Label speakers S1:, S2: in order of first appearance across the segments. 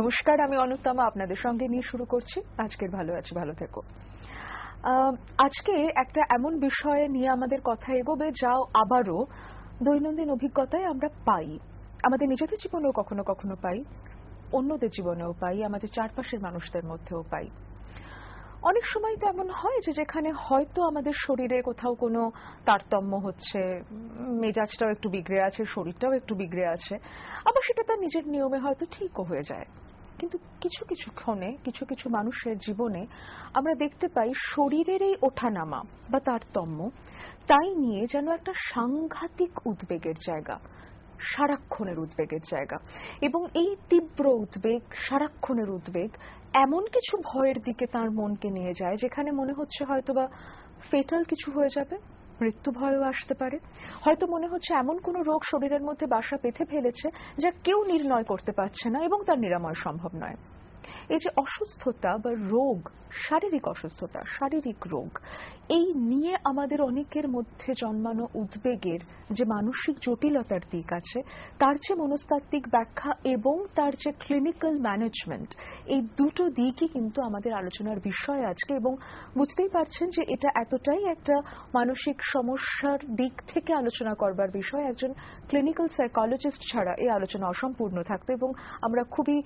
S1: নমস্কার, আমি অনুত্তমা আপনাদের সঙ্গে নিয়ে শুরু করছি আজকের ভালো আছি ভালো থেকো। আজকে একটা এমন বিষয় নিয়ে আমাদের কথা এগোবে যা আবারও দৈনন্দিন অভিজ্ঞতায় আমরা পাই, আমাদের নিজেদের জীবনেও কখনো কখনো পাই, অন্যদের জীবনেও পাই, আমাদের চারপাশের মানুষদের মধ্যেও পাই। অনেক সময় তো এমন হয় যে যেখানে হয়তো আমাদের শরীরে কোথাও কোনো তারতম্য হচ্ছে, মেজাজটাও একটু বিগড়ে আছে, শরীরটাও একটু বিগড়ে আছে, আবার সেটা তার নিজের নিয়মে হয়তো ঠিকও হয়ে যায়। কিন্তু কিছু কিছু ক্ষণে কিছু কিছু মানুষের জীবনে আমরা দেখতে পাই শরীরের এই ওঠানামা বা তারতম্য তাই নিয়ে যেন একটা সাংঘাতিক উদ্বেগের জায়গা, সারাক্ষণের উদ্বেগের জায়গা। এবং এই তীব্র উদ্বেগ, সারাক্ষণের উদ্বেগ এমন কিছু ভয়ের দিকে তার মনকে নিয়ে যায় যেখানে মনে হচ্ছে হয়তোবা ফেটাল কিছু হয়ে যাবে, মৃত্যু ভয়ও আসতে পারে, হয়তো মনে হচ্ছে এমন কোনো রোগ শরীরের মধ্যে বাসা বেঁধে ফেলেছে যা কেউ নির্ণয় করতে পারছে না এবং তার নিরাময় সম্ভব নয়। এই যে অসুস্থতা বা রোগ, শারীরিক অসুস্থতা, শারীরিক রোগ, এই নিয়ে আমাদের অনেকের মধ্যে জন্মানো উদ্বেগের যে মানসিক জটিলতার দিক আছে, তার যে মনস্তাত্ত্বিক ব্যাখ্যা এবং তার যে ক্লিনিক্যাল ম্যানেজমেন্ট, এই দুটো দিকই কিন্তু আমাদের আলোচনার বিষয় আজকে। এবং বুঝতেই পারছেন যে এটা এতটাই একটা মানসিক সমস্যার দিক থেকে আলোচনা করবার বিষয়, একজন ক্লিনিক্যাল সাইকোলজিস্ট ছাড়া এই আলোচনা অসম্পূর্ণ থাকবে। এবং আমরা খুবই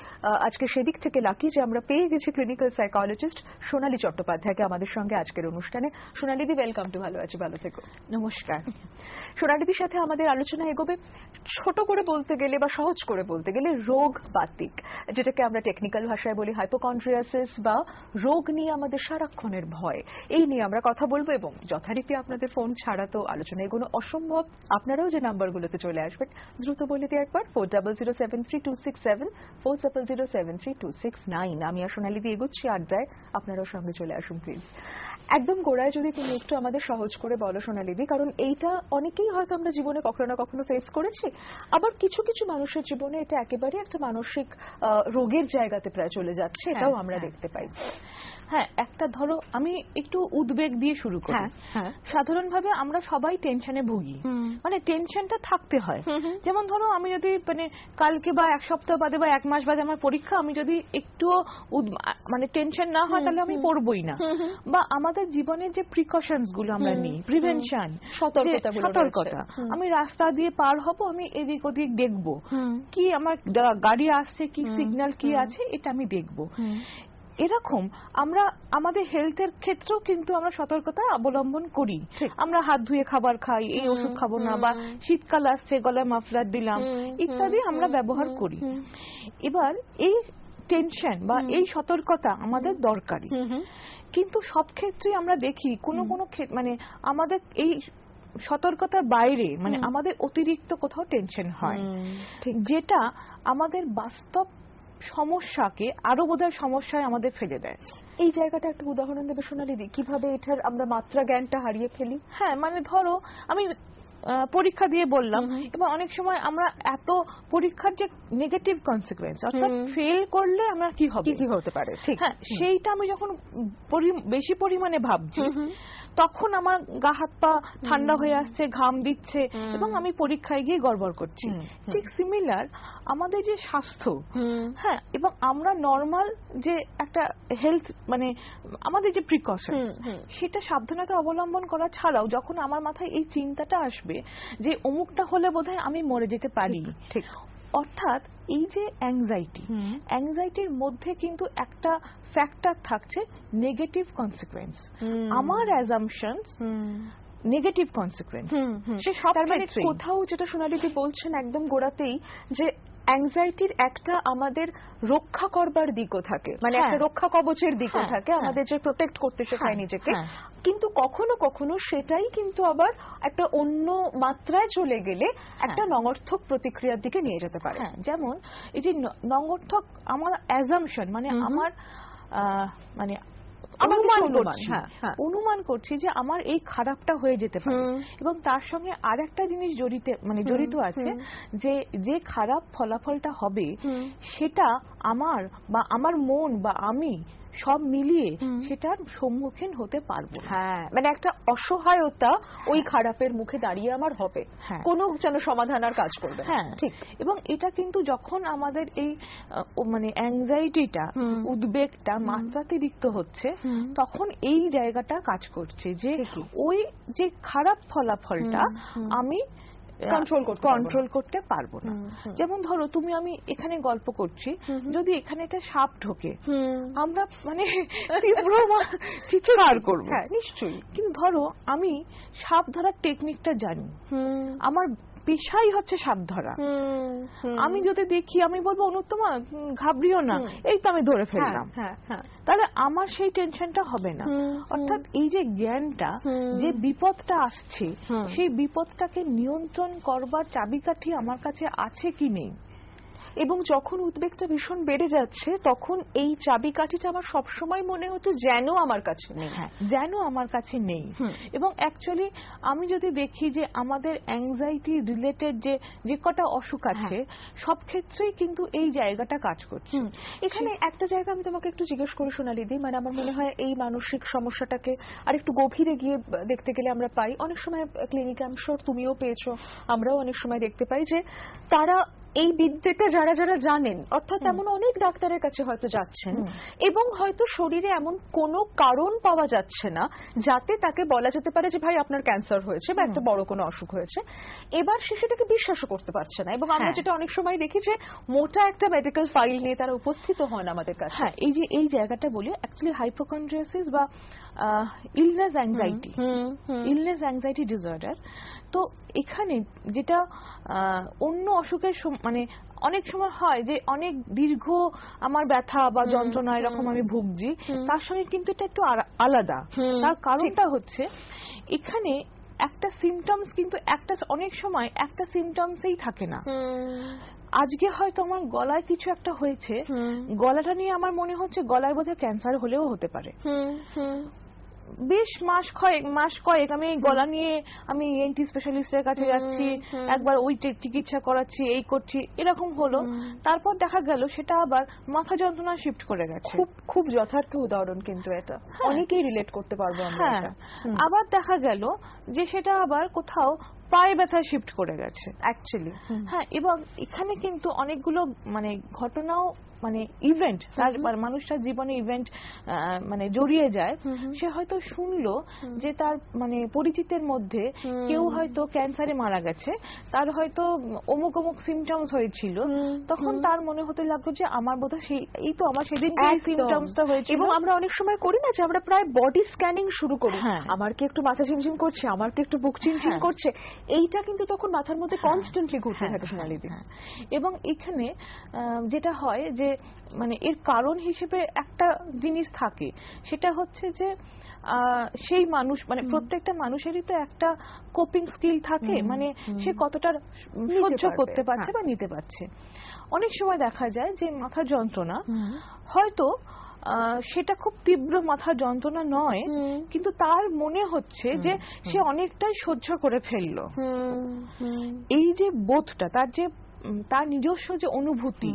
S1: আজকে সেদিক থেকে লাকি যে আমরা পেয়ে গেছি ক্লিনিক্যাল সাইকোলজিস্ট সোনালী চট্টোপাধ্যায়কে আমাদের সঙ্গে আজকের অনুষ্ঠানে। সোনালীদি, ওয়েলকাম টু ভালো আছি ভালো থেকো।
S2: নমস্কার।
S1: সোনালীদির সাথে আমাদের আলোচনা এগোবে ছোট করে বলতে গেলে বা সহজ করে বলতে গেলে রোগ বাতিক, যেটাকে আমরা টেকনিক্যাল ভাষায় বলি হাইপোকন্ড্রিয়াসিস, বা রোগ নিয়ে আমাদের সারাক্ষণের ভয়, এই নিয়ে আমরা কথা বলবো। এবং যথারীতি আপনাদের ফোন ছাড়া তো আলোচনা এগোনো অসম্ভব, আপনারাও যে নাম্বারগুলোতে চলে আসবেন দ্রুত বলে দিই একবার, 40073267, 40073269। আমি আর সোনালীদি এগোচ্ছি আড্ডায়, আপনারাও সঙ্গে চলে আসুন প্লিজ। একদম গোড়ায় যদি তুমি একটু আমাদের সহজ করে বলো সোনালীদি, কারণ এইটা অনেকেই হয়তো আমরা জীবনে কখনো না কখনো ফেস করেছি, আবার কিছু কিছু মানুষের জীবনে এটা একেবারে একটা মানসিক রোগের জায়গাতে প্রায় চলে যাচ্ছে, এটাও আমরা দেখতে পাই।
S2: হ্যাঁ, একটা ধরো আমি একটু উদ্বেগ দিয়ে শুরু করি। সাধারণভাবে আমরা সবাই টেনশনে ভুগি, মানে টেনশনটা থাকতে হয়। যেমন ধরো আমি যদি মানে কালকে বা এক সপ্তাহ বাদে বা এক মাস বাদে আমার পরীক্ষা, আমি যদি একটুও মানে টেনশন না হয় তাহলে আমি পড়বই না। বা আমাদের জীবনের যে প্রিকশনস গুলো আমরা নিই, প্রিভেনশন, সতর্কতা, আমি রাস্তা দিয়ে পার হব, আমি এদিক ওদিক দেখবো কি আমার গাড়ি আসছে, কি সিগন্যাল কি আছে, এটা আমি দেখবো। এরকম আমরা আমাদের হেলথের ক্ষেত্রেও কিন্তু আমরা সতর্কতা অবলম্বন করি। আমরা হাত ধুয়ে খাবার খাই, এই ওষুধ খাবো না, বা শীতকাল আসছে গলায় মাফলার দিলাম, ইত্যাদি আমরা ব্যবহার করি। এবার এই টেনশন বা এই সতর্কতা আমাদের দরকারি, কিন্তু সব ক্ষেত্রেই আমরা দেখি কোনো কোনো মানে আমাদের এই সতর্কতার বাইরে মানে আমাদের অতিরিক্ত কোথাও টেনশন হয়, যেটা আমাদের বাস্তব সমস্যাকে আরো বোধহয় সমস্যায় আমাদের ফেলে দেয়।
S1: এই জায়গাটা একটা উদাহরণ দেবে সোনালীদি, কিভাবে এটার আমরা মাত্রা জ্ঞানটা হারিয়ে ফেলি?
S2: হ্যাঁ, মানে ধরো আমি পরীক্ষা দিয়ে বললাম, এবং অনেক সময় আমরা এত পরীক্ষার যে নেগেটিভ কনসিকুয়েন্স, অর্থাৎ ফেল করলে আমরা কি হবে,
S1: কি হতে পারে, ঠিক,
S2: হ্যাঁ, সেইটা আমি যখন বেশি পরিমাণে ভাবছি, তখন আমার গা হাত পা ঠান্ডা হয়ে আসছে, ঘাম দিচ্ছে, এবং আমি পরীক্ষায় গিয়ে গড়বড় করছি। ঠিক সিমিলার আমাদের যে স্বাস্থ্য, হ্যাঁ, এবং আমরা নর্মাল যে একটা হেলথ মানে আমাদের যে প্রিকশন, সেটা সাবধানতা অবলম্বন করা ছাড়াও যখন আমার মাথায় এই চিন্তাটা আসবে যে অমুকটা হলে বোধহয় আমি মরে যেতে পারি, ঠিক, অর্থাৎ এই যে অ্যাংজাইটির মধ্যে কিন্তু একটা ফ্যাক্টর থাকছে নেগেটিভ কনসিকুয়েন্স, আমার অ্যাজাম্পশনস নেগেটিভ কনসিকুয়েন্স। সে সব ক্ষেত্রে
S1: কোথাও যেটা সোনালীদি বলছেন একদম গোড়াতেই, যে অ্যাংজাইটির একটা আমাদের রক্ষা করবার দিকও থাকে, মানে একটা রক্ষা কবচের দিকও থাকে, আমাদের যে প্রোটেক্ট করতে শেখায় নিজেকে, কিন্তু কখনো কখনো সেটাই কিন্তু আবার একটা অন্য মাত্রায় চলে গেলে একটা নঙর্থক প্রতিক্রিয়ার দিকে নিয়ে যেতে পারে।
S2: যেমন এই যে নঙর্থক আমার অ্যাজাম্পশন, মানে আমার মানে অনুমান করছি যে আমার এই খারাপটা হয়ে যেতে পারে, এবং তার সঙ্গে আর একটা জিনিস জড়িত আছে, যে খারাপ ফলাফলটা হবে সেটা আমার বা আমার মন বা আমি সব মিলিয়ে সেটার সম্মুখীন হতে পারবো।
S1: হ্যাঁ, মানে একটা অসহায়তা ওই খারাপের মুখে দাঁড়িয়ে আমার হবে, কোনো যেন সমাধান আর কাজ করবে।
S2: হ্যাঁ, ঠিক। এবং এটা কিন্তু যখন আমাদের এই মানে অ্যাংজাইটিটা, উদ্বেগটা মাত্রাতিরিক্ত হচ্ছে, তখন এই জায়গাটা কাজ করছে যে ওই যে খারাপ ফলাফলটা আমি কন্ট্রোল করতে পারবো না। যেমন ধরো আমি এখানে গল্প করছি, যদি এখানে একটা সাপ ঢোকে, আমরা মানে তীব্র চিৎকার করবো, নিশ্চয়ই। কিন্তু ধরো আমি সাপ ধরার টেকনিকটা জানি, আমার পেশাই হচ্ছে সাপ ধরা, আমি যদি দেখি আমি বলবো অনুত্তমা ঘাবড়িও না, এই তো আমি ধরে ফেললাম, তাহলে আমার সেই টেনশনটা হবে না। অর্থাৎ এই যে জ্ঞানটা, যে বিপদটা আসছে সেই বিপদটাকে নিয়ন্ত্রণ করবার চাবিকাঠি আমার কাছে আছে কি নেই,
S1: এবং যখন উদ্বেগটা ভীষণ বেড়ে যাচ্ছে তখন এই চাবিকাঠিটা আমার সবসময় মনে হতো যেন আমার কাছে নেই,
S2: যেন আমার কাছে নেই। এবং অ্যাকচুয়ালি আমি যদি দেখি যে আমাদের অ্যাংজাইটি রিলেটেড যে কটা অসুখ আছে সব ক্ষেত্রেই কিন্তু এই জায়গাটা কাজ করছে।
S1: এখানে একটা জায়গা আমি তোমাকে একটু জিজ্ঞেস করি সোনালী দি, মানে আমার মনে হয় এই মানসিক সমস্যাটাকে আর একটু গভীরে গিয়ে দেখতে গেলে আমরা পাই অনেক সময় ক্লিনিকে, আমি শিওর তুমিও পেয়েছো, আমরাও অনেক সময় দেখতে পাই যে তারা এই বিদ্যেটা যারা যারা জানেন, অর্থাৎ এমন অনেক ডাক্তারের কাছে হয়তো যাচ্ছেন এবং হয়তো শরীরে এমন কোনো কারণ পাওয়া যাচ্ছে না যাতে তাকে বলা যেতে পারে যে ভাই আপনার ক্যান্সার হয়েছে বা একটা বড় কোনো অসুখ হয়েছে, এবার সে সেটাকে বিশ্বাসও করতে পারছে না। এবং আমরা যেটা অনেক সময় দেখি যে মোটা একটা মেডিকেল ফাইল নিয়ে তারা উপস্থিত হন আমাদের কাছে।
S2: হ্যাঁ, এই যে এই জায়গাটা বলি, অ্যাকচুয়ালি হাইপোকন্ড্রিয়াসিস বা ইলনেস অ্যাংজাইটি ডিসঅর্ডার, তো এখানে যেটা অন্য অসুখের মানে অনেক সময় হয় যে অনেক দীর্ঘ আমার ব্যথা বা যন্ত্রণা এরকম আমি ভুগছি, তার সঙ্গে কিন্তু এটা একটু আলাদা। তার কারণটা হচ্ছে এখানে একটা সিমটমস কিন্তু অনেক সময় একটা সিমটমসেই থাকে না। আজকে হয়তো আমার গলায় কিছু একটা হয়েছে, গলাটা নিয়ে আমার মনে হচ্ছে গলায় বোধহয় ক্যান্সার হলেও হতে পারে। বেশ মাস কয়েক আমি এই গলা নিয়ে আমি এনটি স্পেশালিস্টের কাছে যাচ্ছি, একবার ওই চিকিৎসা করাচ্ছি, এই করছি, এরকম হলো। তারপর দেখা গেল সেটা আবার মাথা যন্ত্রণা শিফট করে গেছে।
S1: খুব যথার্থ উদাহরণ কিন্তু এটা, অনেকেই রিলেট করতে পারবো আমরা।
S2: আবার দেখা গেল যে সেটা আবার কোথাও পায়ে ব্যথায় শিফট করে গেছে
S1: অ্যাকচুয়ালি।
S2: এবং এখানে কিন্তু অনেকগুলো মানে ঘটনাও মানে ইভেন্ট, তার মানুষটার জীবনে ইভেন্ট মানে জড়িয়ে যায়। সে হয়তো শুনলো যে তার মানে পরিচিতের মধ্যে কেউ হয়তো ক্যান্সারে মারা গেছে, তার হয়তো অমুক অমুক সিমটমস হয়েছিল, তখন তার মনে হতে লাগলো যে আমার বোধহয় এই তো আমার সেদিন সিমটমসটা হয়েছিল।
S1: এবং আমরা অনেক সময় করি না যে আমরা প্রায় বডি স্ক্যানিং শুরু করি, আমার কি একটু মাথা ঝিমঝিম করছে, আমার কি একটু বুক চিনচিন করছে, এইটা কিন্তু তখন মাথার মধ্যে কনস্ট্যান্টলি ঘুরতে থাকে সোনালী দি।
S2: এবং এখানে যেটা হয় যে মানে এর কারণ হিসেবে একটা জিনিস থাকে, সেটা হচ্ছে যে সেই মানুষ মানে প্রত্যেকটা মানুষেরই তো একটা কোপিং স্কিল থাকে, মানে সে কতটা সহ্য করতে পারছে বা নিতে পারছে। অনেক সময় দেখা যায় যে মাথার যন্ত্রণা হয়তো সেটা খুব তীব্র মাথার যন্ত্রণা নয়, কিন্তু তার মনে হচ্ছে যে সে অনেকটাই সহ্য করে ফেললো। এই যে বোধটা, তার নিজস্ব যে অনুভূতি,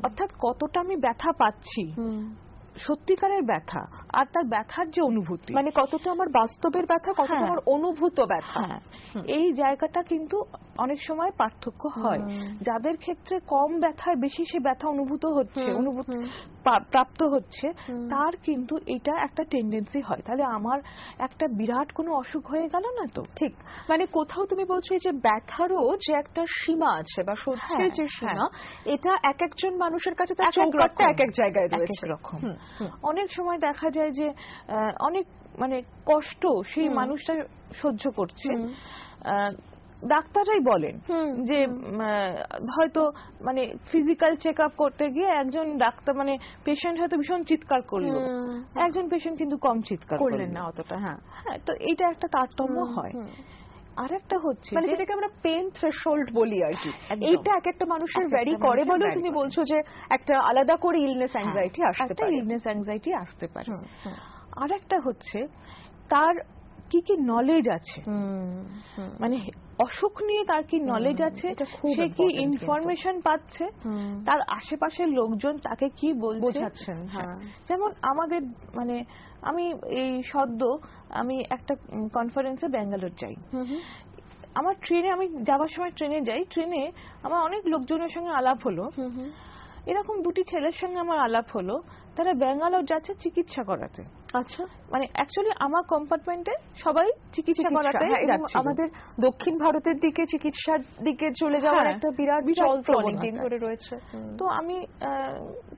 S2: অর্থাৎ কতটা আমি ব্যথা পাচ্ছি, সত্যিকারের ব্যথা, আর তার ব্যথার যে অনুভূতি,
S1: মানে কতটা আমার বাস্তবের ব্যথা, কতটা আমার অনুভূত ব্যথা,
S2: এই জায়গাটা কিন্তু অনেক সময় পার্থক্য হয়। যাদের ক্ষেত্রে কম ব্যথায় বেশি সে ব্যথা অনুভূতি প্রাপ্ত হচ্ছে, তার কিন্তু এটা একটা টেন্ডেন্সি হয়। তাহলে আমার একটা বিরাট কোনো অসুখ হয়ে গেল না তো।
S1: ঠিক, মানে কোথাও তুমি বলছো যে ব্যথারও যে একটা সীমা আছে বা সহ্যের যে সীমা, এটা এক একজন মানুষের কাছে তার চৌকাঠটা এক এক জায়গায় রয়েছে।
S2: এরকম অনেক সময় দেখা যায় যে অনেক মানে কষ্ট সেই মানুষটা সহ্য করছে, ডাক্তাররাই বলেন যে হয়তো মানে ফিজিক্যাল চেক আপ করতে গিয়ে একজন ডাক্তার মানে পেশেন্ট হয়তো ভীষণ চিৎকার করলো, একজন পেশেন্ট কিন্তু কম চিৎকার করলেন না অতটা। তো এইটা একটা তারতম্য হয়। আরেকটা হচ্ছে
S1: মানে যেটাকে আমরা পেন থ্রেশহোল্ড বলি আর কি, এইটা এক একটা মানুষের ভ্যারি করে বলে তুমি বলছো যে একটা আলাদা করে ইলনেস অ্যাংজাইটি আসতে পারে।
S2: ইলনেস অ্যাংজাইটি আসতে পারে। আরেকটা হচ্ছে তার কি কি নলেজ আছে, মানে অসুখ নিয়ে তার কি নলেজ আছে, সে কি ইনফরমেশন পাচ্ছে, তার আশেপাশের লোকজন তাকে কি বোঝাচ্ছেন। যেমন আমাদের মানে আমি এই সদ্য আমি একটা কনফারেন্সে ব্যাঙ্গালোর যাই, আমার ট্রেনে আমি যাওয়ার সময় ট্রেনে যাই, ট্রেনে আমার অনেক লোকজনের সঙ্গে আলাপ হলো, এরকম দুটি ছেলের সঙ্গে আমার আলাপ হলো, তারা ব্যাঙ্গালোর যাচ্ছে চিকিৎসা করাতে। আচ্ছা, মানে অ্যাকচুয়ালি আমার কম্পার্টমেন্টে সবাই চিকিৎসা করাতে,
S1: আমাদের দক্ষিণ ভারতের দিকে চিকিৎসার দিকে চলে যাওয়ার একটা বিরাট প্রবণতা ধরে রয়েছে।
S2: তো আমি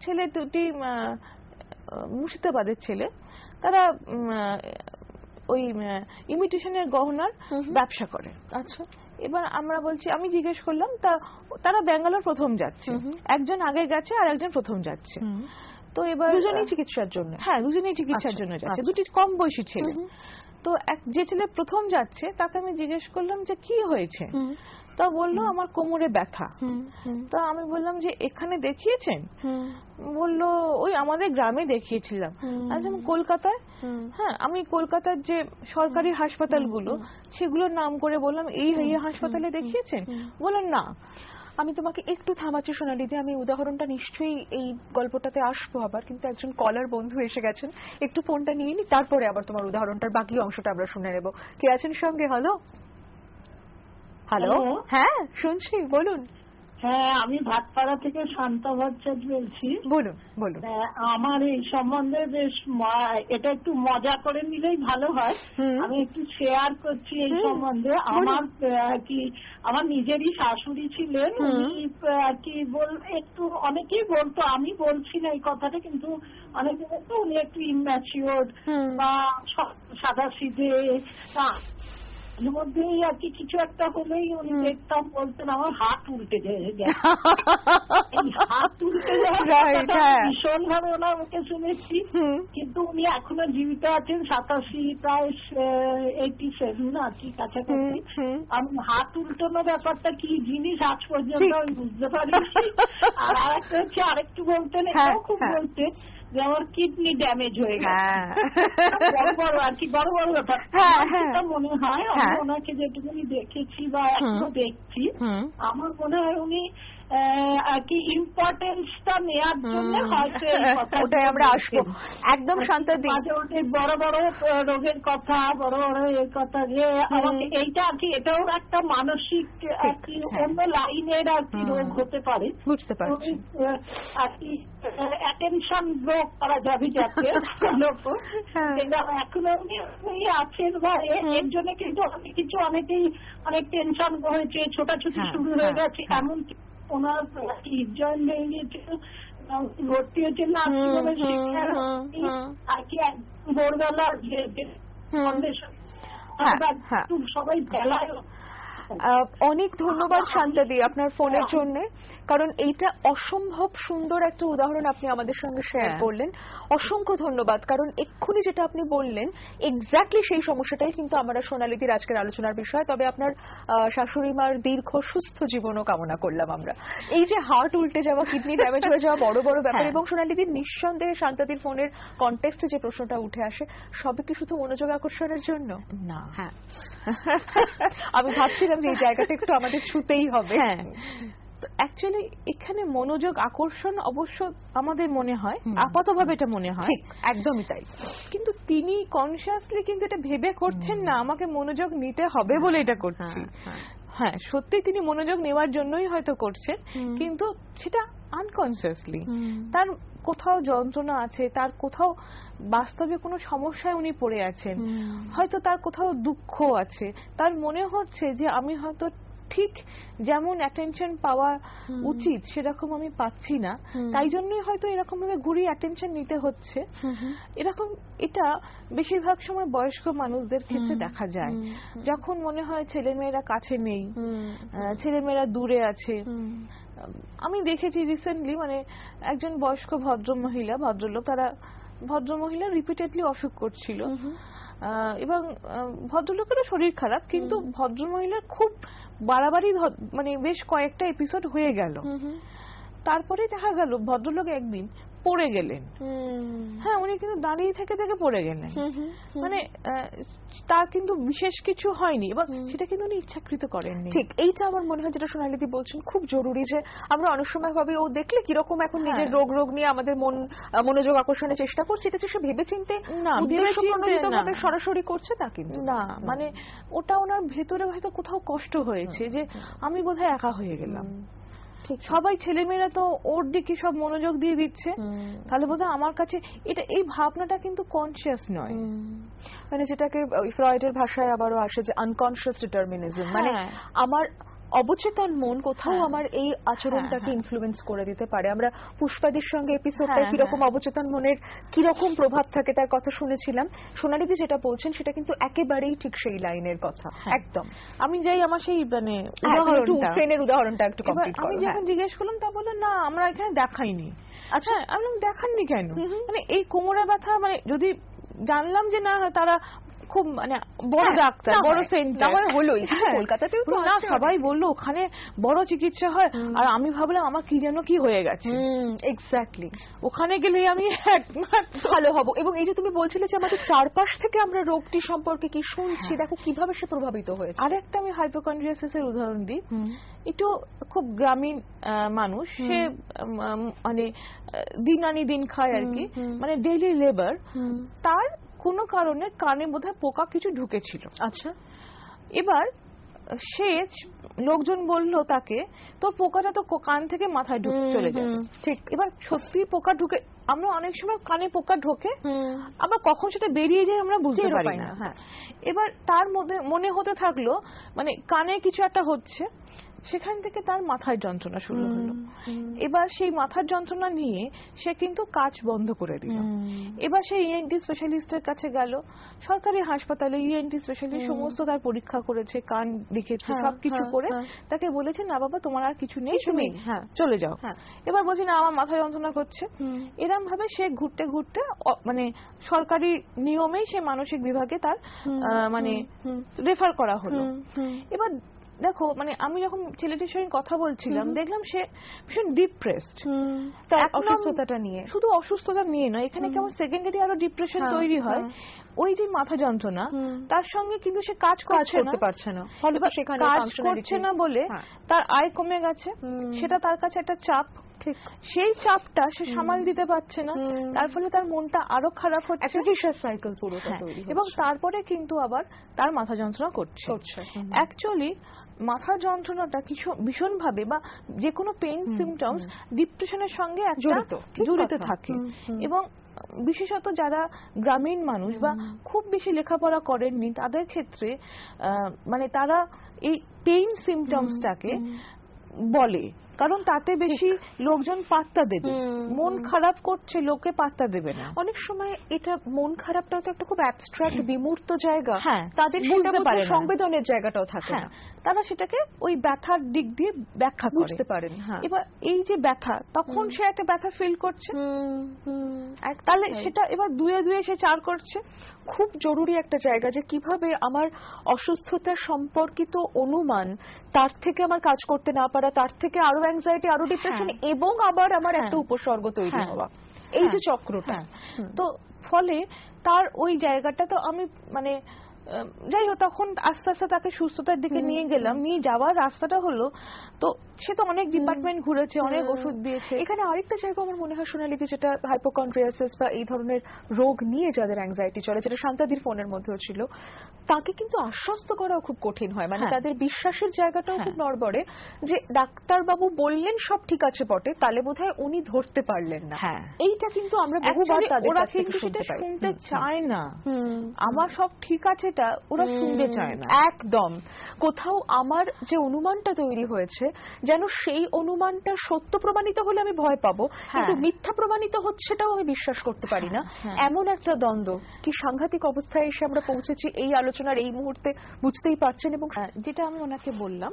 S2: ছেলে দুটি মুর্শিদাবাদের ছেলে, তারা ওই ইমিটেশনের গহনার ব্যবসা করে। আচ্ছা, এবার আমরা বলছি, আমি জিজ্ঞেস করলাম তারা ব্যাঙ্গালোর প্রথম যাচ্ছে, একজন আগে গেছে আর একজন প্রথম যাচ্ছে। তো এবার
S1: দুজনেই চিকিৎসার জন্য,
S2: হ্যাঁ দুজনেই চিকিৎসার জন্য যাচ্ছে, দুটি কম বয়সী ছেলে। তো যে ছেলে প্রথম যাচ্ছে তাকে আমি জিজ্ঞেস করলাম যে কি হয়েছে, তা বললো আমার কোমরে ব্যথা। তা আমি বললাম যে এখানে দেখিয়েছেন? বললো ওই আমাদের গ্রামে দেখিয়েছিলাম। যেমন কলকাতায়, হ্যাঁ আমি কলকাতার যে সরকারি হাসপাতালগুলো সেগুলোর নাম করে বললাম এই হাসপাতালে দেখিয়েছেন? বললেন না।
S1: আমি তোমাকে একটু থামাচ্ছি সোনালিদি, আমি উদাহরণটা নিশ্চয়ই এই গল্পটাতে আসবো আবার, কিন্তু একজন কলার বন্ধু এসে গেছেন, একটু ফোনটা নিয়ে নি, তারপরে আবার তোমার উদাহরণটার বাকি অংশটা আমরা শুনে নেব। কে আছেন সঙ্গে? হ্যালো হ্যালো, হ্যাঁ শুনছি, বলুন।
S3: হ্যাঁ, আমি ভাটপাড়া থেকে শান্তা ভট্টাচার্য বলছি।
S1: বলুন বলুন।
S3: আমার এই সম্বন্ধে বেশ এটা একটু মজা করে নিলেই ভালো হয়। আমি একটু শেয়ার করছি এই সম্বন্ধে। আমার নিজেরই শাশুড়ি ছিলেন, উনি কি একটু অনেকেই বলতো, আমি বলছি না এই কথাটা, কিন্তু অনেকে বলতো উনি একটু ইম্যাচিওর বা সাদা সিধে, এর মধ্যেই আর কি কিছু একটা হলেই উনি দেখতাম বলতেন আমার হাত উল্টে গেছে। এই হাত উল্টে যাওয়া ভীষণ ভাবে ওনার মুখে শুনেছি, কিন্তু উনি এখনো জীবিত আছেন, 87 প্রায় 87 আর কি কাছাকাছি। আমি হাত উল্টানো ব্যাপারটা কি জিনিস আজ পর্যন্ত আমি বুঝতে পারিনি। আর একটা হচ্ছে আরেকটু বলতেন, এটাও খুব বলতেন যে আমার কিডনি ড্যামেজ হয়ে গেছে, বড় বড় আর কি, বড় বড় ব্যাপার মনে হয়। আমি ওনাকে যেটুকুনি দেখেছি বা এখনো দেখছি, আমার মনে হয় উনি আর কি ইম্পর্টেন্সটা নেওয়ার জন্য হয়তো
S1: ওটাই আমরা আসবো একদম শান্তাদি,
S3: বড় বড় রোগের কথা, বড় বড় এর কথা, যে আমাকে এইটা আর কি, এটাও একটা মানসিক আর কি অন্য লাইনের আর কি রোগ হতে পারে,
S1: বুঝতে পারছি
S3: আর কি অ্যাটেনশন রোগ করা যাবে যাকে এখনো আছেন, বা এর জন্য কিন্তু অনেক কিছু অনেক টেনশন হয়েছে, ছোটাছুটি শুরু হয়ে গেছে, এমন ওনার জয়েন হয়ে গিয়েছে, ভর্তি হয়েছে আর কি ভোরবেলা সবাই বেলায়।
S1: অনেক ধন্যবাদ শান্তাদি আপনার ফোনের জন্য, কারণ এইটা অসম্ভব সুন্দর একটা উদাহরণ আপনি আমাদের সঙ্গে শেয়ার করলেন। অসংখ্য ধন্যবাদ, কারণ এক্ষুনি যেটা আপনি বললেন এক্স্যাক্টলি সেই সমস্যাটাই কিন্তু আমরা সোনালিদির আজকের আলোচনার বিষয়। তবে আপনার শাশুড়ি মার দীর্ঘ সুস্থ জীবনও কামনা করলাম আমরা। এই যে হার্ট উল্টে যাওয়া, কিডনি ড্যামেজ হয়ে যাওয়া বড় বড় ব্যাপার, এবং সোনালিদির নিঃসন্দেহে শান্তাদির ফোনের কনটেক্সটে যে প্রশ্নটা উঠে আসে, সবই কি শুধু মনোযোগ আকর্ষণের জন্য?
S2: না, হ্যাঁ
S1: আমি ভাবছিলাম যে এই জায়গাটা একটু আমাদের ছুতেই হবে।
S2: হ্যাঁ, অ্যাকচুয়ালি এখানে মনোযোগ আকর্ষণ অবশ্য আমাদের মনে হয়, আপাতভাবে এটা মনে হয়,
S1: ঠিক একদমই তাই,
S2: কিন্তু তিনি কনসিয়াসলি কিন্তু এটা ভেবে করছেন না আমাকে মনোযোগ নিতে হবে বলে এটা করছি। হ্যাঁ, সত্যি তিনি মনোযোগ নেওয়ার জন্যই হয়তো করছেন, কিন্তু সেটা আনকনসিয়াসলি। তার কোথাও যন্ত্রণা আছে, তার কোথাও বাস্তবে কোনো সমস্যায় উনি পড়ে আছেন, হয়তো তার কোথাও দুঃখ আছে, তার মনে হচ্ছে যে আমি হয়তো ঠিক যেমন অ্যাটেনশন পাওয়া উচিত সেরকম আমি পাচ্ছি না, তাই জন্যই হয়তো এরকম ভাবে ঘুরিয়ে অ্যাটেনশন নিতে হচ্ছে। এরকম এটা বেশিরভাগ সময় বয়স্ক মানুষদের ক্ষেত্রে দেখা যায়, যখন মনে হয় ছেলেমেয়েরা কাছে নেই, ছেলেমেয়েরা দূরে আছে। আমি দেখেছি রিসেন্টলি, মানে একজন বয়স্ক ভদ্রলোক, তারা ভদ্রমহিলা রিপিটেডলি অসুখ করছিল, এবং ভদ্রলোকেরও শরীর খারাপ, কিন্তু ভদ্রমহিলার খুব বাড়াবাড়ি, মানে বেশ কয়েকটা এপিসোড হয়ে গেল। তারপরে দেখা গেল ভদ্রলোক একদিন পড়ে গেলেন। হ্যাঁ, উনি কিন্তু দাঁড়িয়ে থেকে পড়ে গেলেন, মানে তার কিন্তু বিশেষ কিছু হয়নি এবং সেটা কিন্তু উনি ইচ্ছাকৃত করেননি।
S1: ঠিক, এইটা আমার মনে হয় যেটা সোনালীদি বলছেন খুব জরুরি, যে আমরা অনেক সময় ভাবি ও দেখলে কিরকম এখন নিজের রোগ নিয়ে আমাদের মনোযোগ আকর্ষণের চেষ্টা করছে, এটা যে সে ভেবেচিন্তে উদ্দেশ্যপ্রণোদিতভাবে সরাসরি করছে তা কিন্তু
S2: না, মানে ওটা ওনার ভেতরে হয়তো কোথাও কষ্ট হয়েছে যে আমি বোধহয় একা হয়ে গেলাম, সবাই ছেলেমেয়েরা তো ওর দিকে সব মনোযোগ দিয়ে দিচ্ছে, তাহলে বোধহয় আমার কাছে এটা, এই ভাবনাটা কিন্তু কনসিয়াস নয়,
S1: মানে যেটাকে ফ্রয়েডের ভাষায় আবারও আসে যে আনকনসিয়াস ডিটারমিনিজম, মানে আমার অবচেতন মন কোথাও আমার এই আচরণটাকে ইনফ্লুয়েন্স করে দিতে পারে। আমরা পুষ্পাদির সঙ্গে এপিসোডটা কিরকম অবচেতন মনের কিরকম প্রভাব থাকে তার কথা শুনেছিলাম, সোনালীদি যেটা বলছেন সেটা কিন্তু একেবারেই ঠিক সেই লাইনের কথা, একদম।
S2: আমি যাই আমার সেই মানে
S1: ট্রেনের উদাহরণটা একটু কমপ্লিট করো।
S2: আমি যখন জিজ্ঞেস করলাম তা বললো না আমরা এখানে দেখাইনি। আচ্ছা, আমি দেখাননি কেন? মানে এই কোমরে ব্যথা, মানে যদি জানলাম যে না তারা খুব মানে বড় ডাক্তার, বড় সেন্টার
S1: হলোই, কলকাতাতেও তো
S2: না, সবাই বললো ওখানে বড় চিকিৎসা হয়, আর আমি ভাবলাম আমার কি যেন কি হয়ে গেছে।
S1: এক্স্যাক্টলি,
S2: ওখানে গেলে আমি
S1: ভালো হব। এবং এই যে তুমি বলছিলে যে আমাদের চারপাশ থেকে আমরা রোগটি সম্পর্কে কি শুনছি, দেখো কিভাবে সে প্রভাবিত হয়েছে।
S2: আর একটা আমি হাইপোকন্ড্রিয়াসিসের উদাহরণ দিই। একটু খুব গ্রামীণ মানুষ, সে মানে দিন আনি দিন খায় আর কি, মানে ডেইলি লেবার, তার কোনো কারণে কানে বোধহয় পোকা কিছু ঢুকেছিল।
S1: আচ্ছা,
S2: এবার সে লোকজন বলল তাকে তোর পোকাটা তো কান থেকে মাথায় চলে যাবে। ঠিক, এবার সত্যি পোকা ঢুকে, আমরা অনেক সময় কানে পোকা ঢোকে আবার কখন সেটা বেরিয়ে যায় আমরা বুঝতে পারি না। এবার তার মধ্যে মনে হতে থাকলো মানে কানে কিছু একটা হচ্ছে, সেখান থেকে তার মাথায় যন্ত্রণা শুরু হলো। এবার সেই মাথার যন্ত্রণা নিয়ে সে কিন্তু কাজ বন্ধ করে দিল। এবার সে ইএনটি স্পেশালিস্টের কাছে গেল, সরকারি হাসপাতালে ইএনটি স্পেশালিস্ট সমস্ত তার পরীক্ষা করেছে, কান দেখেছে, সবকিছু করে তাকে বলেছে না বাবা তোমার আর কিছু নেই, তুমি চলে যাও। এবার বলছি না আমার মাথায় যন্ত্রণা করছে। এরম ভাবে সে ঘুরতে ঘুরতে মানে সরকারি নিয়মেই সে মানসিক বিভাগে তার মানে রেফার করা হলো। এবার দেখো, মানে আমি যখন ছেলেটির সঙ্গে কথা বলছিলাম দেখলাম সে ভীষণ ডিপ্রেসড,
S1: অসুস্থতাটা নিয়ে,
S2: শুধু অসুস্থতা নিয়ে নয়, এখানে কেমন সেকেন্ডারি আরো ডিপ্রেশন তৈরি হয়। ওই যে মাথা যন্ত্রণা, তার সঙ্গে কিন্তু সে কাজ করতে পারছে না, কাজ করছে না বলে তার আয় কমে গেছে, সেটা তার কাছে একটা চাপ। সেই চাপটা সে সামাল দিতে পারছে না, তার ফলে তার মনটা আরো খারাপ হচ্ছে,
S1: সাইকেল পুরোটা তৈরি হচ্ছে।
S2: এবং তারপরে কিন্তু আবার তার মাথা যন্ত্রণা করছে। অ্যাকচুয়ালি মাথা যন্ত্রণাটা কিছু ভীষণভাবে বা যে কোনো পেইন সিমটমস ডিপ্রেশনের সঙ্গে জড়িত থাকে। এবং বিশেষত যারা গ্রামীণ মানুষ বা খুব বেশি লেখাপড়া করেননি তাদের ক্ষেত্রে মানে তারা এই পেইন সিমটমসটাকে বলে, কারণ তাতে বেশি লোকজন পাত্তা দেবে। মন খারাপ করছে লোকে পাত্তা দেবে না।
S1: অনেক সময় এটা মন খারাপটাও তো একটা খুব অ্যাবস্ট্রাক্ট বিমূর্ত জায়গা,
S2: তাদের
S1: সংবেদনের জায়গাটাও থাকে না,
S2: তারা সেটাকে ওই ব্যথার দিক দিয়ে ব্যাখ্যা
S1: বুঝতে পারেন।
S2: এবার এই যে ব্যথা, তখন সে একটা ব্যথা ফিল করছে, তাহলে সেটা এবার দুয়ে দুয়ে সে চার করছে।
S1: খুব জরুরি একটা জায়গা যে কিভাবে আমার অসুস্থতা সম্পর্কিত অনুমান, তার থেকে আমার কাজ করতে না পারা, তার থেকে আরো অ্যাংজাইটি, আরো ডিপ্রেশন, এবং আবার আমার একটা উপসর্গ তৈরি হওয়া, এই যে চক্রটা।
S2: তো ফলে তার ওই জায়গাটা তো আমি মানে যাই হোক, তখন আস্তে আস্তে তাকে সুস্থতার দিকে নিয়ে গেলাম। নিয়ে যাওয়ার রাস্তাটা হলো, তো সে তো অনেক ডিপার্টমেন্ট ঘুরেছে, অনেক ওষুধ দিয়েছে।
S1: এখানে আরেকটা জায়গা আমার মনে হয় সোনালীদি, যেটা হাইপোকন্ড্রিয়াসিস বা এই ধরনের রোগ নিয়ে যাদের অ্যাংজাইটি চলে, যেটা শান্তাদির ফোনের মধ্যেও ছিল, তাকে কিন্তু আশ্বস্ত করাও খুব কঠিন হয়। মানে তাদের বিশ্বাসের জায়গাটাও খুব নড়বড়ে, যে ডাক্তারবাবু বললেন সব ঠিক আছে বটে, তাহলে বোধহয় উনি ধরতে পারলেন না। এইটা কিন্তু আমরা বহুবার তাদের কাছ থেকে শুনতে পাই।
S2: শুনতে চায় না, আমার সব ঠিক আছে ওরা শুনতে চায় না।
S1: একদম, কোথাও আমার যে অনুমানটা তৈরি হয়েছে, যেন সেই অনুমানটা সত্য প্রমাণিত হলে আমি ভয় পাবো, কিন্তু মিথ্যা প্রমাণিত হচ্ছেটাও আমি বিশ্বাস করতে পারি না। এমন একটা দ্বন্দ্ব, কি সাংঘাতিক অবস্থায় এসে আমরা পৌঁছেছি এই আলোচনার এই মুহূর্তে, বুঝতেই পারছেন। এবং
S2: যেটা আমি ওনাকে বললাম,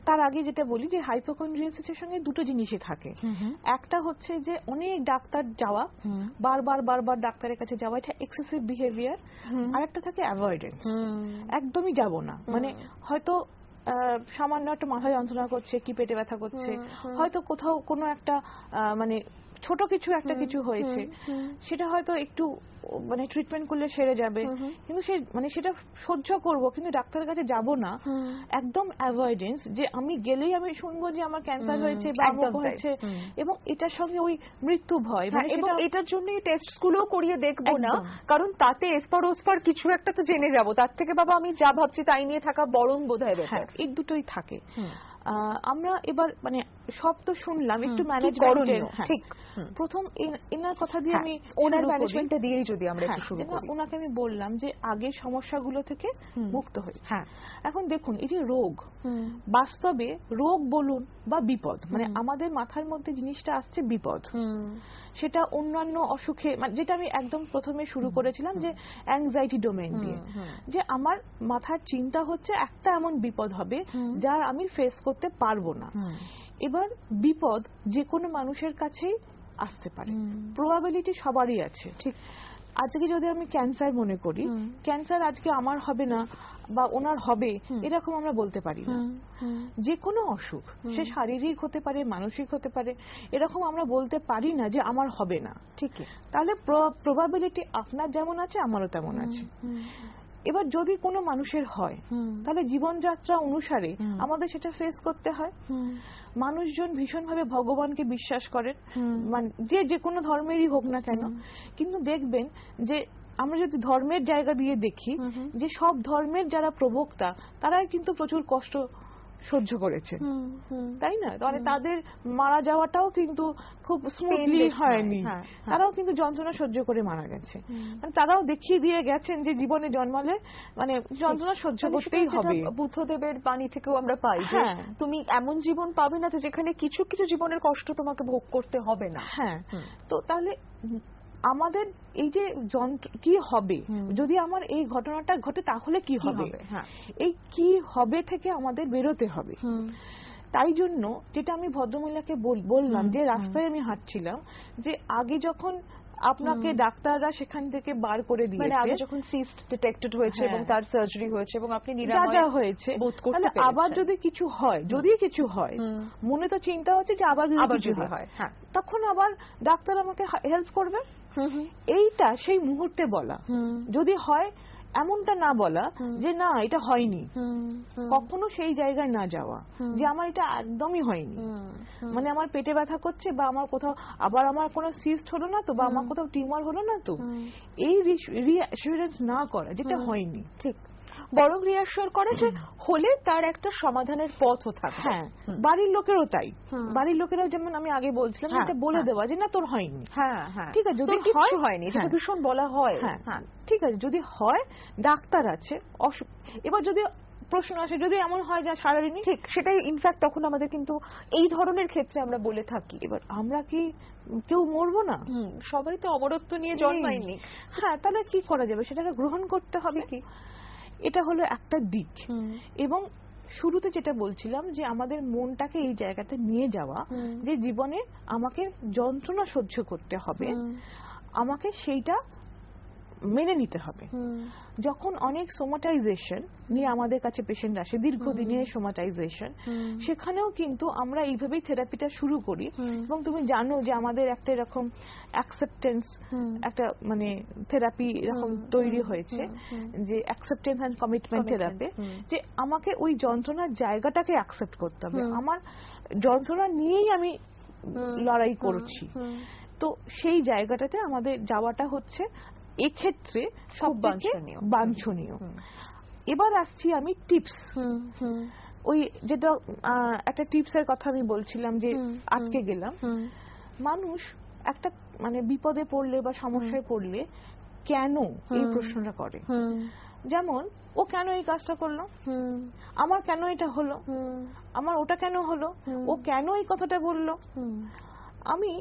S2: তার আগে যেটা বলি যে হাইপোকন্ড্রিয়াসিসের সঙ্গে দুটো জিনিসই থাকে। একটা হচ্ছে যে অনেক ডাক্তার যাওয়া, বারবার ডাক্তারের কাছে যাওয়া, এটা এক্সেসিভ বিহেভিয়ার। আর একটা থাকে অ্যাভয়েডেন্স, একদমই যাব না। মানে হয়তো সামান্য একটা মাথা যন্ত্রণা করছে, কি পেটে ব্যথা করছে, হয়তো কোথাও কোনো একটা মানে ছোট কিছু একটা কিছু হয়েছে, সেটা হয়তো একটু মানে ট্রিটমেন্ট করলে সেরে যাবে, কিন্তু সে মানে সেটা সহ্য করব, কিন্তু ডাক্তারের কাছে যাব না, একদম অ্যাভয়েডেন্স, যে আমি গেলেই আমি শুনবো যে আমার ক্যান্সার হয়েছে বা অমুক হয়েছে, এবং এটার সঙ্গে ওই মৃত্যু ভয়, মানে
S1: এবং এটার জন্য টেস্ট গুলো করিয়ে দেখবো না, কারণ তাতে এসপার ওসপার কিছু একটা তো জেনে যাব, তার থেকে বাবা আমি যা ভাবছি তাই নিয়ে থাকা বরং বোধহয় বেটার।
S2: এই দুটোই থাকে। আমরা এবার মানে সব তো শুনলাম, একটু ম্যানেজমেন্টের, ঠিক প্রথম এনার কথা দিয়ে আমি
S1: ওনার ম্যানেজমেন্টটা দিয়েই যদি আমরা একটু শুরু করি।
S2: ওনাকে আমি বললাম যে আগে সমস্যাগুলো থেকে মুক্ত হয়েছে। এখন দেখুন, এই যে রোগ, বাস্তবে রোগ বলুন বা বিপদ, মানে আমাদের মাথার মধ্যে জিনিসটা আসছে বিপদ, সেটা অন্যান্য অসুখে, মানে যেটা আমি একদম প্রথমে শুরু করেছিলাম যে অ্যাংজাইটি ডোমেইন দিয়ে, যে আমার মাথার চিন্তা হচ্ছে একটা এমন বিপদ হবে যা আমি ফেস করতে পারবো না। এবার বিপদ যে কোনো মানুষের কাছেই আসতে পারে, প্রবাবিলিটি সবারই আছে। ঠিক আজকে যদি আমি ক্যান্সার মনে করি, ক্যান্সার আজকে আমার হবে না বা ওনার হবে এরকম আমরা বলতে পারি না। যে কোনো অসুখ, সে শারীরিক হতে পারে, মানসিক হতে পারে, এরকম আমরা বলতে পারি না যে আমার হবে না। ঠিক, তাহলে প্রবাবিলিটি আপনার যেমন আছে আমারও তেমন আছে। এবার যদি কোনো মানুষের হয়, তাহলে জীবনযাত্রা অনুসারে আমাদের সেটা ফেস করতে হয়। মানুষজন ভীষণভাবে ভগবানকে বিশ্বাস করেন, মানে যে কোনো ধর্মেরই হোক না কেন, কিন্তু দেখবেন যে আমরা যদি ধর্মের জায়গা দিয়ে দেখি, যে সব ধর্মের যারা প্রবক্তা তারাই কিন্তু প্রচুর কষ্ট সহ্য করেছে, তাই না? মানে তাদের মারা যাওয়াটাও কিন্তু খুব স্মুথলি হয়নি, তারাও কিন্তু যন্ত্রণা সহ্য করে মারা গেছে। মানে তারাও দেখিয়ে দিয়ে গেছেন যে জীবনে জন্মালে মানে যন্ত্রণা সহ্য করতেই হবে।
S1: বুদ্ধদেবের বাণী থেকেও আমরা পাই যে তুমি এমন জীবন পাবে না যেখানে কিছু কিছু জীবনের কষ্ট তোমাকে ভোগ করতে হবে না।
S2: হ্যাঁ, তো তাহলে আমাদের এই যে কি হবে যদি আমার এই ঘটনাটা ঘটে, তাহলে কি হবে, এই কি হবে থেকে আমাদের বেরোতে হবে। তাই জন্য যেটা আমি ভদ্রমহিলাকে বললাম, যে রাস্তায় আমি হাঁটছিলাম, যে আগে যখন আপনাকে ডাক্তাররা সেখান থেকে বার করে দিয়েছে,
S1: মানে আগে যখন সিস্ট ডিটেক্টেড হয়েছে এবং তার সার্জারি হয়েছে এবং আপনি নিরাময়
S2: হয়েছে,
S1: বোধ করতে
S2: তাহলে আবার যদি কিছু হয়, মনে তো চিন্তা হচ্ছে যে আবার কিছু হয়, তখন আবার ডাক্তার আমাকে হেল্প করবে। এইটা সেই মুহূর্তে বলা, যদি হয় এমনটা না বলা যে না এটা হয়নি, কখনো সেই জায়গায় না যাওয়া যে আমার এটা একদমই হয়নি, মানে আমার পেটে ব্যথা করছে বা আমার কোথাও আবার আমার কোনো সিস্ট হলো না তো, বা আমার কোথাও টিউমার হলো না তো, এই রিঅ্যাসুরেন্স না করা যেটা হয়নি, ঠিক,
S1: বরং রিঅ্যাসিওর করে যে হলে তার একটা সমাধানের পথও থাকে।
S2: হ্যাঁ, বাড়ির লোকেরও তাই, বাড়ির লোকেরাও যেমন আমি আগে বলছিলাম এটা বলে দেওয়া যে না তোর হয়নি, ঠিক আছে, যদি কিছু হয়নি, যেটা ভীষণ বলা হয়, ঠিক আছে, যদি হয় ডাক্তার আছে। এবার যদি প্রশ্ন আসে যদি এমন হয় যা সারাদিনই,
S1: ঠিক, সেটাই ইনফ্যাক্ট তখন আমাদের কিন্তু এই ধরনের ক্ষেত্রে আমরা বলে থাকি।
S2: এবার আমরা কি কেউ মরবো না?
S1: সবাই তো অমরত্ব নিয়ে জন্মায়নি।
S2: হ্যাঁ, তাহলে কি করা যাবে, সেটাকে গ্রহণ করতে হবে। কি, এটা হলো একটা দিক। এবং শুরুতে যেটা বলছিলাম যে আমাদের মনটাকে এই জায়গাতে নিয়ে যাওয়া, যে জীবনে আমাকে যন্ত্রণা সহ্য করতে হবে, আমাকে সেইটা মেনে নিতে হবে। যখন অনেক সোমাটাইজেশন নিয়ে আমাদের কাছে পেশেন্ট আসে, দীর্ঘদিনের সোমাটাইজেশন, সেখানেও কিন্তু আমরা এইভাবেই থেরাপিটা শুরু করি। এবং তুমি জানো যে আমাদের একটা এরকম অ্যাকসেপ্টেন্স, একটা মানে থেরাপি এরকম তৈরি হয়েছে, যে অ্যাকসেপ্টেন্স অ্যান্ড কমিটমেন্ট থেরাপি, যে আমাকে ওই যন্ত্রণার জায়গাটাকে অ্যাকসেপ্ট করতে হবে, আমার যন্ত্রণা নিয়েই আমি লড়াই করছি। তো সেই জায়গাটাতে আমাদের যাওয়াটা হচ্ছে এক্ষেত্রে সব বাঞ্ছনীয়। এবার আসছি আমি টিপস, ওই যেটা একটা টিপস এর কথা আমি বলছিলাম যে আটকে গেলাম। মানুষ একটা মানে বিপদে পড়লে বা সমস্যায় পড়লে কেন এই প্রশ্নটা করে, যেমন ও কেন এই কাজটা করলো, আমার কেন এটা হলো, আমার ওটা কেন হলো, ও কেন এই কথাটা বললো। আমি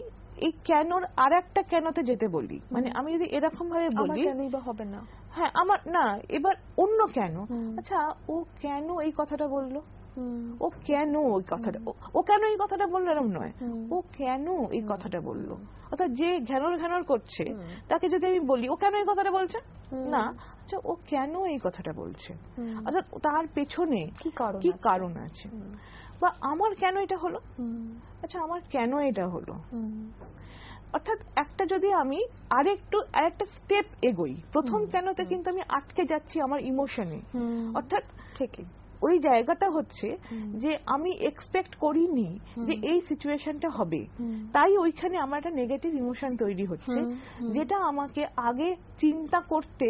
S2: এই কেনর আর একটা কেনতে যেতে বলি, মানে আমি যদি এরকম ভাবে বলি
S1: কেনই বা হবে না,
S2: হ্যাঁ আমার না, এবার অন্য কেন, আচ্ছা ও কেন এই কথাটা বললো, ও কেন ওই কথাটা, ও কেন এই কথাটা বললো এরকম নয়, ও কেন এই কথাটা বললো। অর্থাৎ যে ঘ্যানর করছে তাকে যদি আমি বলি ও কেন এই কথাটা বলছে, না আচ্ছা ও কেন এই কথাটা বলছে, অর্থাৎ তার পেছনে কি কারণ আছে। বা আমার কেন এটা হলো, আচ্ছা আমার কেন এটা হলো, অর্থাৎ একটা যদি আমি আরেকটা স্টেপ এগোই, প্রথম কেনতে কিন্তু আমি আটকে যাচ্ছি আমার ইমোশনে। অর্থাৎ ঠিকই ওই জায়গাটা হচ্ছে যে আমি এক্সপেক্ট করিনি যে এই সিচুয়েশনটা হবে, তাই ওইখানে আমার একটা নেগেটিভ ইমোশন তৈরি হচ্ছে, যেটা আমাকে আগে চিন্তা করতে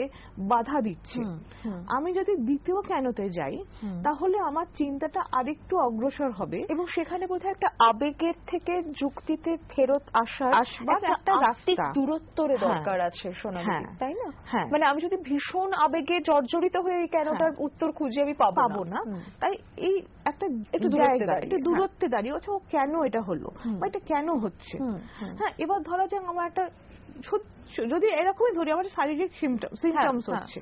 S2: বাধা দিচ্ছে। আমি যদি দ্বিতীয় কেনতে যাই তাহলে আমার চিন্তাটা আরেকটু অগ্রসর হবে,
S1: এবং সেখানে বোধহয় একটা আবেগের থেকে যুক্তিতে ফেরত আসবার একটা রাস্তা, দূরত্বের দরকার আছে সোনালি, তাই না? মানে আমি যদি ভীষণ আবেগে জর্জরিত হয়ে এই কেনটার উত্তর খুঁজে আমি পাবো না,
S2: তাই এই একটা দূরত্বে দাঁড়িয়ে ও কেন এটা হলো বা এটা কেন হচ্ছে। হ্যাঁ, এবার ধরা যাক আমার একটা, যদি এরকমই ধরি আমার শারীরিক সিমটমস হচ্ছে,